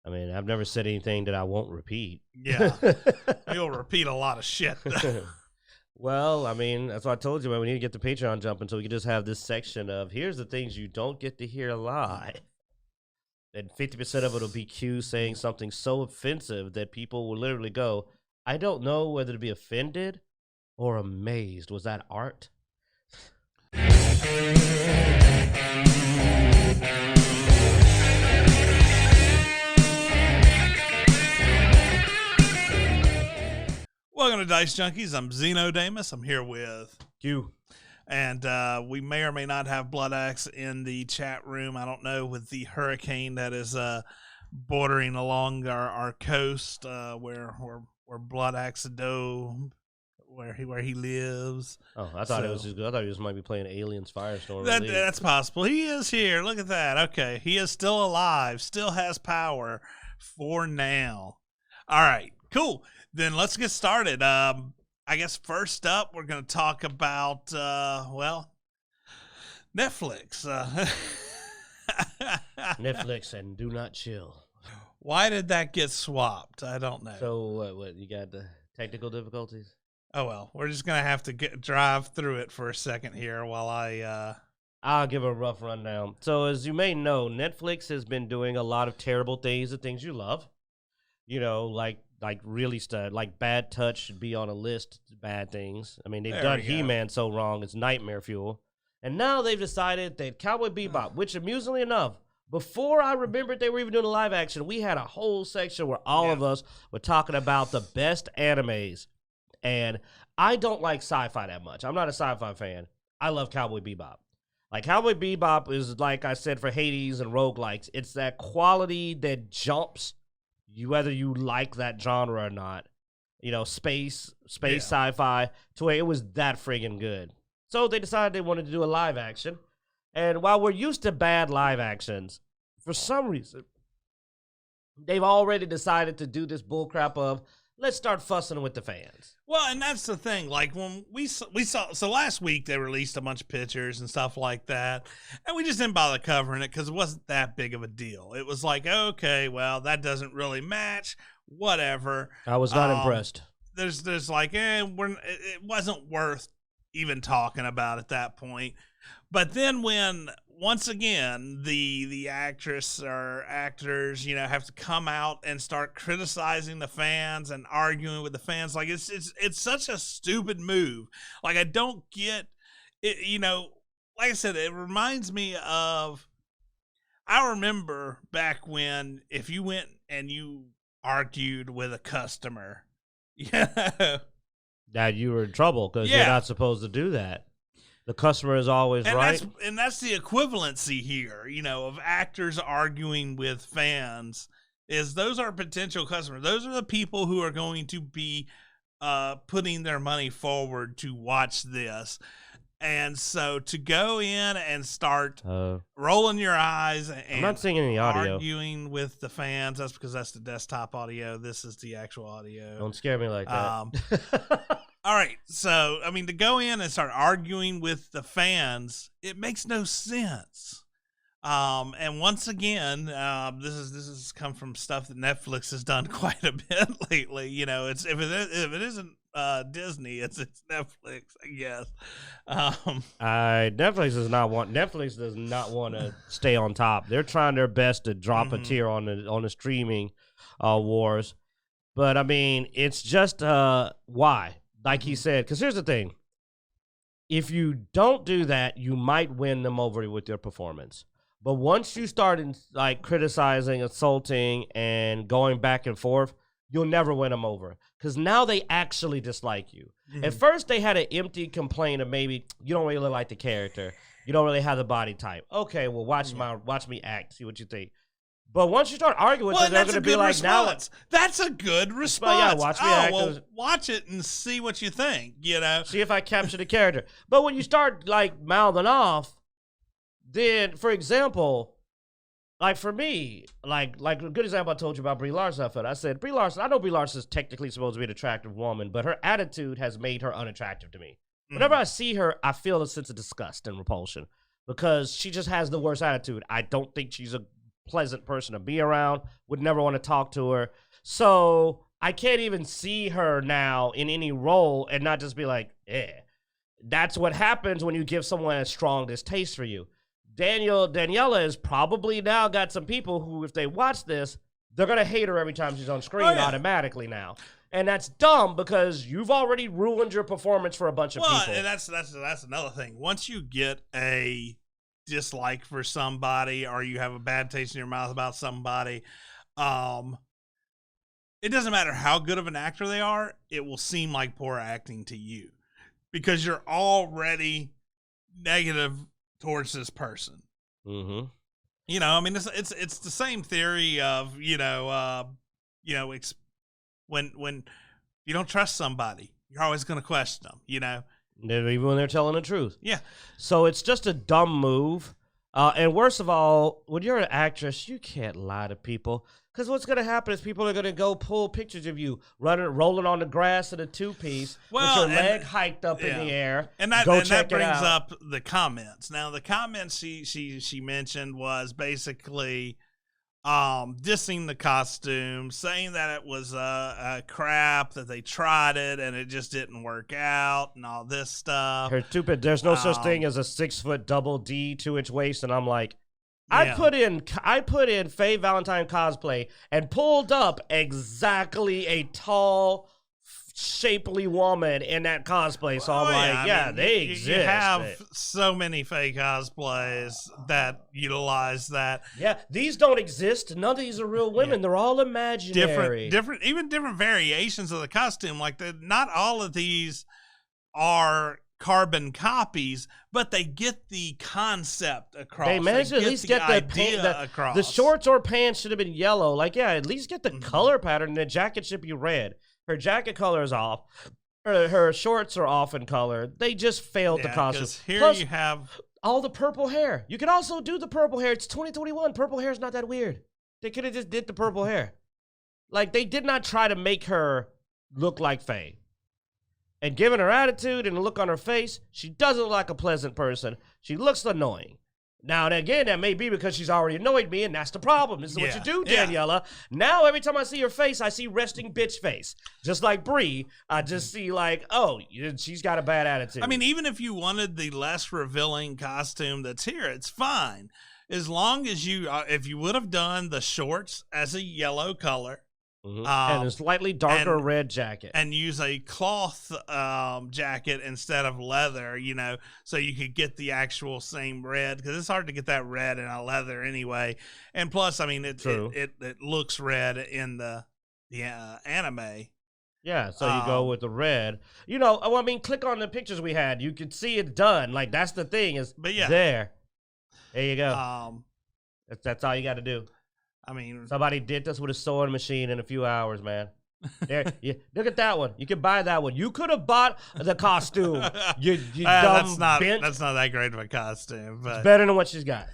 I mean, I've never said anything that I won't repeat. Yeah. You'll repeat a lot of shit. Well, I mean, that's what I told you, man. We need to get the Patreon jumping so we can just have this section of here's the things you don't get to hear live. And 50% of it will be Q saying something so offensive that people will literally go, I don't know whether to be offended or amazed. Was that art? Welcome to Dicejunkies. I'm Xenodamus. I'm here with Q. And we may or may not have Blood Axe in the chat room. I don't know, with the hurricane that is bordering along our coast, where Blood Axe where he lives. Oh, I thought he just might be playing Aliens Firestorm. That's possible. He is here. Look at that. Okay, he is still alive. Still has power for now. All right, cool. Then let's get started. I guess first up, we're going to talk about, Netflix. Netflix and Do Not Chill. Why did that get swapped? I don't know. So, what you got the technical difficulties? Oh, well, we're just going to have to drive through it for a second here while I'll give a rough rundown. So, as you may know, Netflix has been doing a lot of terrible things, the things you love. You know, like really like Bad Touch should be on a list of bad things. I mean, they've done He-Man so wrong, it's nightmare fuel. And now they've decided that Cowboy Bebop, which amusingly enough, before I remembered they were even doing a live action, we had a whole section where all of us were talking about the best animes. And I don't like sci-fi that much. I'm not a sci-fi fan. I love Cowboy Bebop. Like, Cowboy Bebop is, like I said, for Hades and roguelikes, it's that quality that jumps whether you like that genre or not, you know, space sci-fi, to where it was that friggin' good. So they decided they wanted to do a live action. And while we're used to bad live actions, for some reason, they've already decided to do this bullcrap of, let's start fussing with the fans. Well, and that's the thing. Like, when we saw, so last week they released a bunch of pictures and stuff like that, and we just didn't bother covering it because it wasn't that big of a deal. It was like, okay, well, that doesn't really match, whatever. I was not impressed. There's like, it wasn't worth even talking about at that point. But then when, once again, the actress or actors, you know, have to come out and start criticizing the fans and arguing with the fans, like, it's such a stupid move. Like, I don't get it, you know, like I said, it reminds me of, I remember back when, if you went and you argued with a customer, you know, that you were in trouble because you're not supposed to do that. The customer is always right. And that's the equivalency here, you know, of actors arguing with fans, is those are potential customers. Those are the people who are going to be putting their money forward to watch this. And so to go in and start rolling your eyes and I'm not seeing any audio. Arguing with the fans, that's because that's the desktop audio. This is the actual audio. Don't scare me like that. All right, so, I mean, to go in and start arguing with the fans, it makes no sense. And once again, this has come from stuff that Netflix has done quite a bit lately. You know, if it isn't Disney, it's Netflix, I guess. Netflix does not want to stay on top. They're trying their best to drop a tier on the streaming wars, but I mean, it's just why. Like he said, because here's the thing. If you don't do that, you might win them over with your performance. But once you start criticizing, assaulting, and going back and forth, you'll never win them over. Because now they actually dislike you. At first, they had an empty complaint of maybe you don't really like the character. You don't really have the body type. Okay, well, watch me act. See what you think. But once you start arguing, they're going to be like, response. That's a good response. Yeah, watch it and see what you think, you know. See if I capture the character. But when you start, mouthing off, then, for example, for me, a good example I told you about Brie Larson. I said, Brie Larson, I know Brie Larson is technically supposed to be an attractive woman, but her attitude has made her unattractive to me. Whenever I see her, I feel a sense of disgust and repulsion because she just has the worst attitude. I don't think she's a pleasant person to be around. Would never want to talk to her. So I can't even see her now in any role and not just be like, eh. That's what happens when you give someone a strong distaste for you. Daniella has probably now got some people who, if they watch this, they're going to hate her every time she's on screen automatically now. And that's dumb because you've already ruined your performance for a bunch of people. And that's another thing. Once you get a dislike for somebody or you have a bad taste in your mouth about somebody, it doesn't matter how good of an actor they are, it will seem like poor acting to you because you're already negative towards this person. Mm-hmm. You know, I mean, it's the same theory of, when you don't trust somebody, you're always going to question them, you know? Even when they're telling the truth. Yeah. So it's just a dumb move. And worst of all, when you're an actress, you can't lie to people. Because what's going to happen is people are going to go pull pictures of you rolling on the grass in a two-piece with your leg hiked up in the air. And that brings up the comments. Now, the comments she mentioned was basically dissing the costume, saying that it was a crap, that they tried it and it just didn't work out and all this stuff. Her stupid, there's no such thing as a 6-foot double D 2-inch waist, and I'm like, I put in Faye Valentine cosplay and pulled up exactly a tall, shapely woman in that cosplay. So I'm they exist. You have so many fake cosplays that utilize that. Yeah, these don't exist. None of these are real women. They're all imaginary. Different variations of the costume. Like not all of these are carbon copies, but they get the concept across. They managed to at least get the paint across. The shorts or pants should have been yellow. Like, yeah, at least get the color pattern. The jacket should be red. Her jacket color is off. Her shorts are off in color. They just failed the costume. Plus, you have all the purple hair. You can also do the purple hair. It's 2021. Purple hair is not that weird. They could have just did the purple hair. Like, they did not try to make her look like Faye. And given her attitude and the look on her face, she doesn't look like a pleasant person. She looks annoying. Now, and again, that may be because she's already annoyed me, and that's the problem. This is what you do, Daniella. Now, every time I see her face, I see resting bitch face. Just like Brie, I just see like, oh, she's got a bad attitude. I mean, even if you wanted the less revealing costume that's here, it's fine. As long as if you would have done the shorts as a yellow color, and a slightly darker red jacket, and use a cloth jacket instead of leather, so you could get the actual same red, because it's hard to get that red in a leather anyway. And plus, I mean, it looks red in the anime. Yeah, so you go with the red. I mean, click on the pictures we had. You could see it done. Like, that's the thing there. There you go. That's all you got to do. I mean, somebody did this with a sewing machine in a few hours, man. There, look at that one. You can buy that one. You could have bought the costume. You dumb that's not that great of a costume, but it's better than what she's got.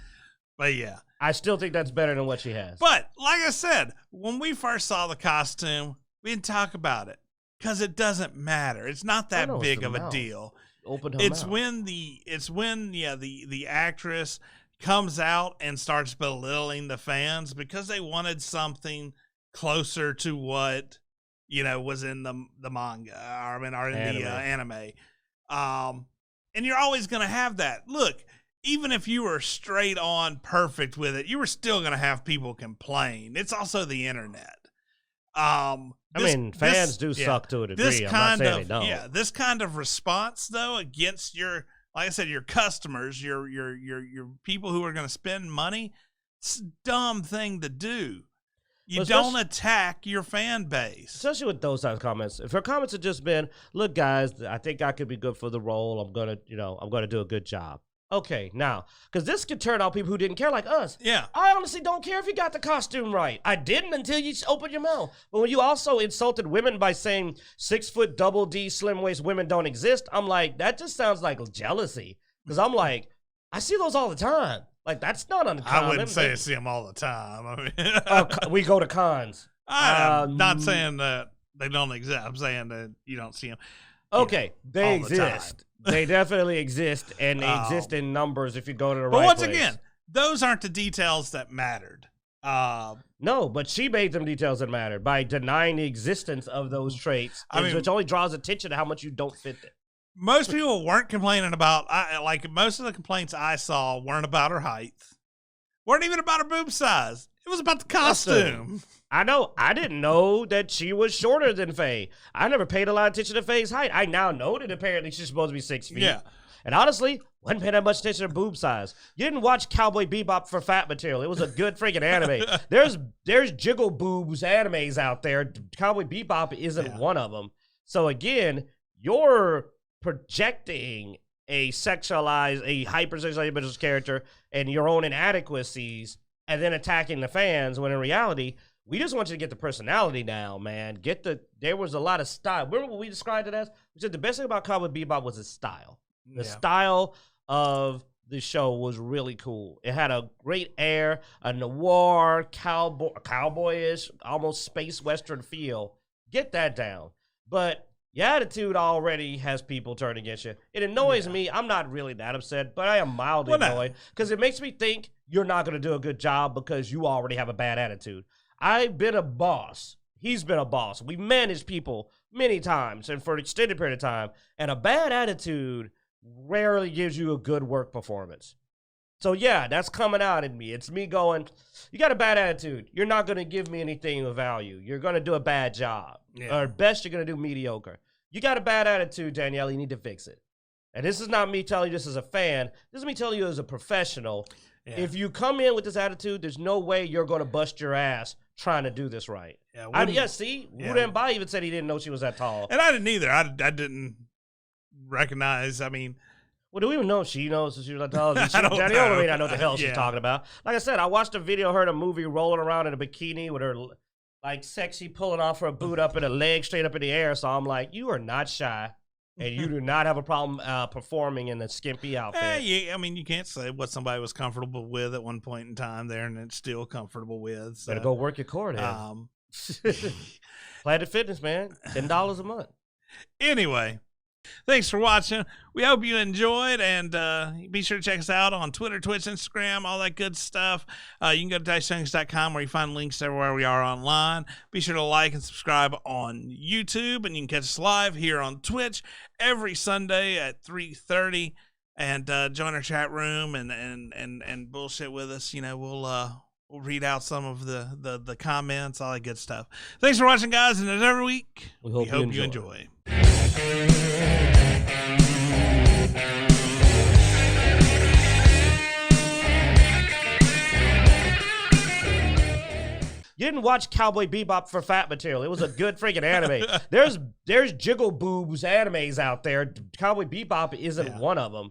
But yeah, I still think that's better than what she has. But like I said, when we first saw the costume, we didn't talk about it because it doesn't matter. It's not that big of a deal. It's when the actress comes out and starts belittling the fans because they wanted something closer to what was in the manga or in the anime. And you're always going to have that. Look, even if you were straight on perfect with it, you were still going to have people complain. It's also the internet. Fans do suck to a degree. I'm not saying they don't. Yeah, this kind of response though against your, like I said, your customers, your people who are going to spend money, it's a dumb thing to do. You don't attack your fan base. Especially with those types of comments. If her comments had just been, look, guys, I think I could be good for the role. I'm going to do a good job. Okay, now, because this could turn out people who didn't care like us. Yeah. I honestly don't care if you got the costume right. I didn't until you opened your mouth. But when you also insulted women by saying 6-foot double D slim waist women don't exist, I'm like, that just sounds like jealousy. Because I'm like, I see those all the time. Like, that's not uncommon. I wouldn't say I see them all the time. I mean, we go to cons. I'm not saying that they don't exist. I'm saying that you don't see them. Okay, they exist. They definitely exist, and they exist in numbers if you go to the right place. But once again, those aren't the details that mattered. No, but she made them details that matter by denying the existence of those traits, which only draws attention to how much you don't fit it. Most people weren't complaining about, like, most of the complaints I saw weren't about her height, weren't even about her boob size. It was about the costume. I know. I didn't know that she was shorter than Faye. I never paid a lot of attention to Faye's height. I now know that apparently she's supposed to be 6 feet. Yeah. And honestly, wasn't paying that much attention to her boob size. You didn't watch Cowboy Bebop for fat material. It was a good freaking anime. There's jiggle boobs animes out there. Cowboy Bebop isn't one of them. So again, you're projecting a hypersexualized character and your own inadequacies and then attacking the fans when in reality, we just want you to get the personality down, man. There was a lot of style. Remember what we described it as? We said the best thing about Cowboy Bebop was its style. The style of the show was really cool. It had a great air, a noir, cowboyish, almost space western feel. Get that down. But your attitude already has people turn against you. It annoys me. I'm not really that upset, but I am mildly annoyed because it makes me think you're not going to do a good job because you already have a bad attitude. I've been a boss. He's been a boss. We manage people many times and for an extended period of time, and a bad attitude rarely gives you a good work performance. So yeah, that's coming out in me. It's me going, you got a bad attitude. You're not going to give me anything of value. You're going to do a bad job. Or at best, you're going to do mediocre. You got a bad attitude, Danielle. You need to fix it. And this is not me telling you this as a fan. This is me telling you as a professional. Yeah. If you come in with this attitude, there's no way you're going to bust your ass trying to do this right. See? Wudenbai even said he didn't know she was that tall. And I didn't either. I didn't recognize, well, do we even know if she knows she was that tall? Daniella may not know what the hell she's talking about. Like I said, I watched a video of her in a movie rolling around in a bikini with her, like, sexy pulling off her boot up and a leg straight up in the air. So I'm like, you are not shy. And you do not have a problem performing in a skimpy outfit. You can't say what somebody was comfortable with at one point in time there and it's still comfortable with. So. Better go work your core then. Planet Fitness, man. $10 a month. Anyway, thanks for watching. We hope you enjoyed, and be sure to check us out on Twitter, Twitch, Instagram, all that good stuff. You can go to Dicejunkies.com where you find links everywhere we are online. Be sure to like and subscribe on YouTube, and you can catch us live here on Twitch every Sunday at 3:30, and join our chat room and bullshit with us. We'll read out some of the comments, all that good stuff. Thanks for watching, guys, and as every week, we hope you enjoy. You didn't watch Cowboy Bebop for fat material. It was a good freaking anime. There's jiggle boobs animes out there. Cowboy Bebop isn't one of them.